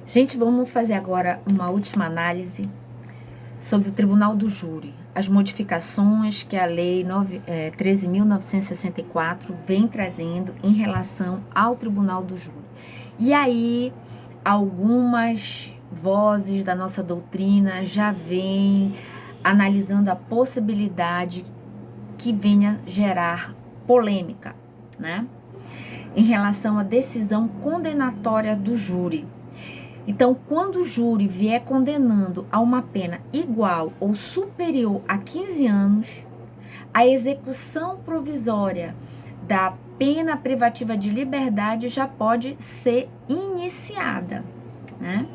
Gente, vamos fazer agora uma última análise sobre o Tribunal do Júri, as modificações que a Lei 13.964 vem trazendo em relação ao Tribunal do Júri. E aí, algumas vozes da nossa doutrina já vêm analisando a possibilidade que venha gerar polêmica, né? Em relação à decisão condenatória do júri. Então, quando o júri vier condenando a uma pena igual ou superior a 15 anos, a execução provisória da pena privativa de liberdade já pode ser iniciada, né?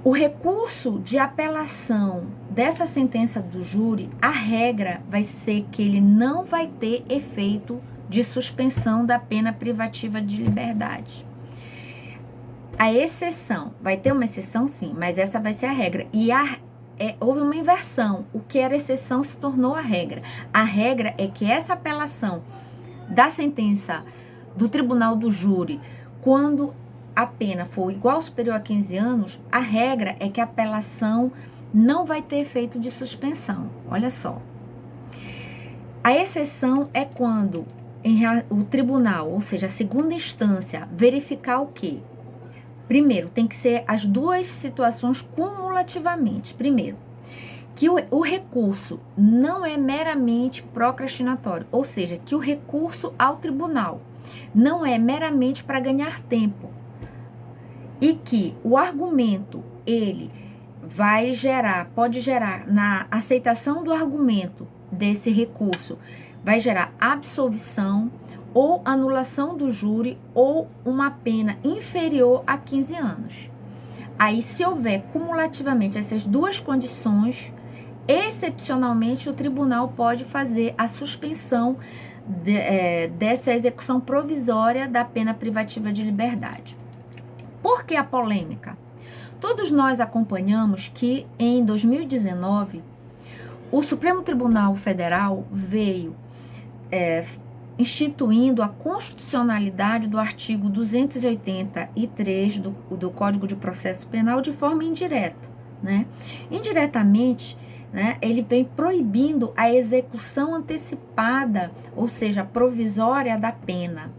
O recurso de apelação dessa sentença do júri, a regra vai ser que ele não vai ter efeito de suspensão da pena privativa de liberdade. A exceção, vai ter uma exceção sim, mas essa vai ser a regra. E houve uma inversão, o que era exceção se tornou a regra. A regra é que essa apelação da sentença do tribunal do júri, quando a pena for igual ou superior a 15 anos, a regra é que a apelação não vai ter efeito de suspensão. Olha só. A exceção é quando o tribunal, ou seja, a segunda instância, verificar o quê? Primeiro, tem que ser as duas situações cumulativamente. Primeiro, que o recurso não é meramente procrastinatório, ou seja, que o recurso ao tribunal não é meramente para ganhar tempo e que o argumento, ele pode gerar na aceitação do argumento desse recurso, vai gerar absolvição ou anulação do júri ou uma pena inferior a 15 anos. Aí, se houver cumulativamente essas duas condições, excepcionalmente o tribunal pode fazer a suspensão dessa execução provisória da pena privativa de liberdade. Por que a polêmica? Todos nós acompanhamos que em 2019 o Supremo Tribunal Federal veio instituindo a constitucionalidade do artigo 283 do Código de Processo Penal de forma indireta, né? Indiretamente, né, ele vem proibindo a execução antecipada, ou seja, provisória da pena.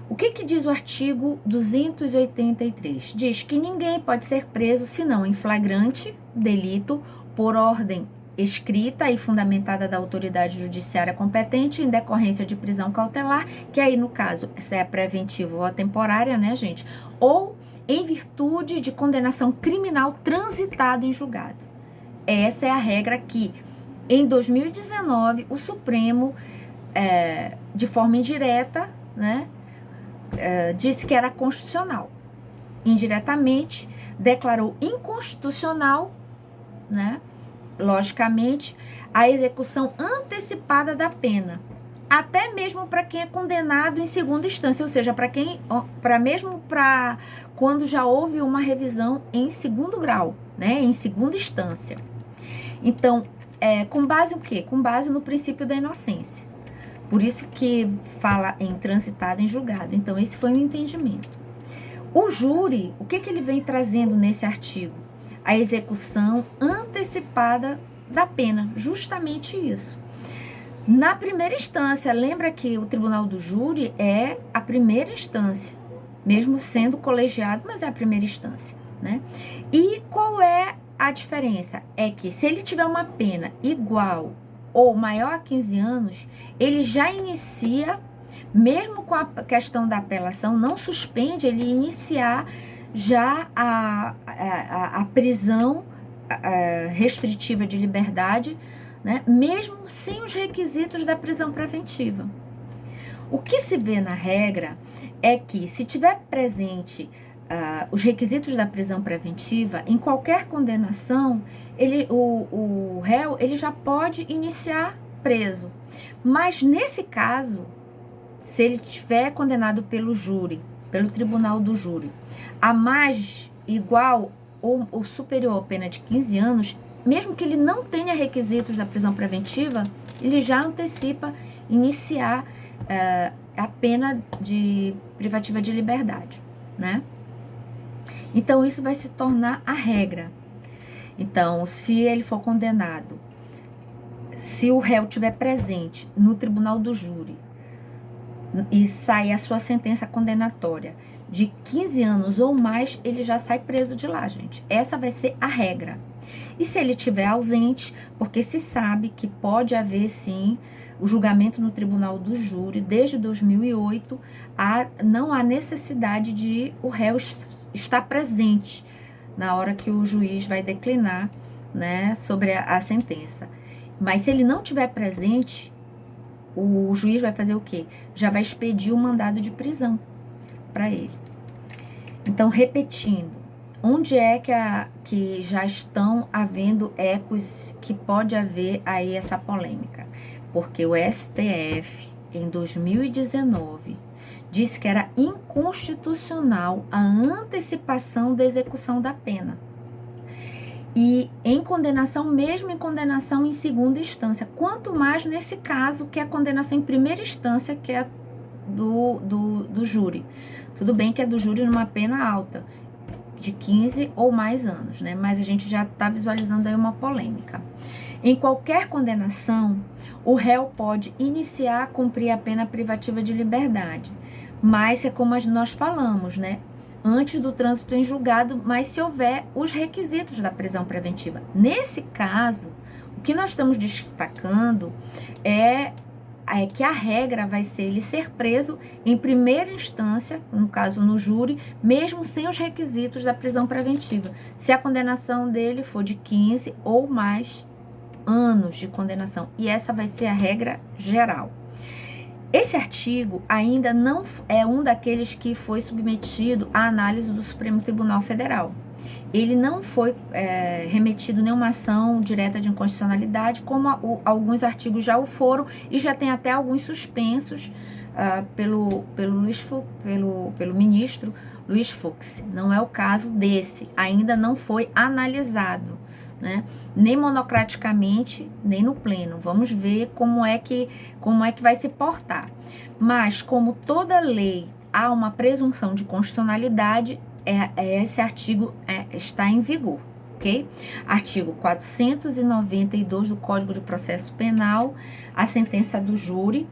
O que diz o artigo 283? Diz que ninguém pode ser preso senão em flagrante delito por ordem escrita e fundamentada da autoridade judiciária competente em decorrência de prisão cautelar, que aí no caso, se é preventiva ou temporária, né, gente? Ou em virtude de condenação criminal transitada em julgado. Essa é a regra que, em 2019, o Supremo, de forma indireta, né, disse que era constitucional. Indiretamente, declarou inconstitucional, né, logicamente, a execução antecipada da pena, até mesmo para quem é condenado em segunda instância, ou seja, para quando já houve uma revisão em segundo grau, né, em segunda instância. Então, com base em quê? Com base no princípio da inocência. Por isso que fala em transitado em julgado. Então, esse foi o entendimento. O júri, o que ele vem trazendo nesse artigo? A execução antecipada da pena, justamente isso. Na primeira instância, lembra que o tribunal do júri é a primeira instância, mesmo sendo colegiado, mas é a primeira instância, né? E qual é a diferença? É que se ele tiver uma pena igual ou maior a 15 anos, ele já inicia, mesmo com a questão da apelação, não suspende, ele iniciar já a prisão restritiva de liberdade, né, mesmo sem os requisitos da prisão preventiva. O que se vê na regra é que, se tiver presente os requisitos da prisão preventiva, em qualquer condenação, o réu ele já pode iniciar preso. Mas, nesse caso, se ele estiver condenado pelo júri, pelo tribunal do júri, a mais igual ou superior à pena de 15 anos, mesmo que ele não tenha requisitos da prisão preventiva, ele já antecipa iniciar a pena de privativa de liberdade, né? Então, isso vai se tornar a regra. Então, se ele for condenado, se o réu estiver presente no tribunal do júri e sair a sua sentença condenatória de 15 anos ou mais, ele já sai preso de lá, gente. Essa vai ser a regra. E se ele estiver ausente, porque se sabe que pode haver, sim, o julgamento no tribunal do júri, desde 2008, não há necessidade de o réu estar presente na hora que o juiz vai declinar, né, sobre a sentença. Mas se ele não estiver presente, o juiz vai fazer o quê? Já vai expedir o mandado de prisão para ele. Então, repetindo, onde é que já estão havendo ecos que pode haver aí essa polêmica? Porque o STF, em 2019, disse que era inconstitucional a antecipação da execução da pena. E em condenação, mesmo em condenação em segunda instância, quanto mais nesse caso que é a condenação em primeira instância, que é do júri. Tudo bem que é do júri numa pena alta, de 15 ou mais anos, né? Mas a gente já está visualizando aí uma polêmica. Em qualquer condenação, o réu pode iniciar a cumprir a pena privativa de liberdade, mas é como nós falamos, né? Antes do trânsito em julgado, mas se houver os requisitos da prisão preventiva. Nesse caso, o que nós estamos destacando é que a regra vai ser ele ser preso em primeira instância, no caso no júri, mesmo sem os requisitos da prisão preventiva, se a condenação dele for de 15 ou mais anos de condenação. E essa vai ser a regra geral. Esse artigo ainda não é um daqueles que foi submetido à análise do Supremo Tribunal Federal. Ele não foi remetido nenhuma ação direta de inconstitucionalidade, como alguns artigos já o foram, e já tem até alguns suspensos pelo ministro Luiz Fux. Não é o caso desse, ainda não foi analisado, né? Nem monocraticamente, nem no pleno. Vamos ver como é que vai se portar. Mas, como toda lei há uma presunção de constitucionalidade, esse artigo está em vigor, ok? Artigo 492 do Código de Processo Penal, a sentença do júri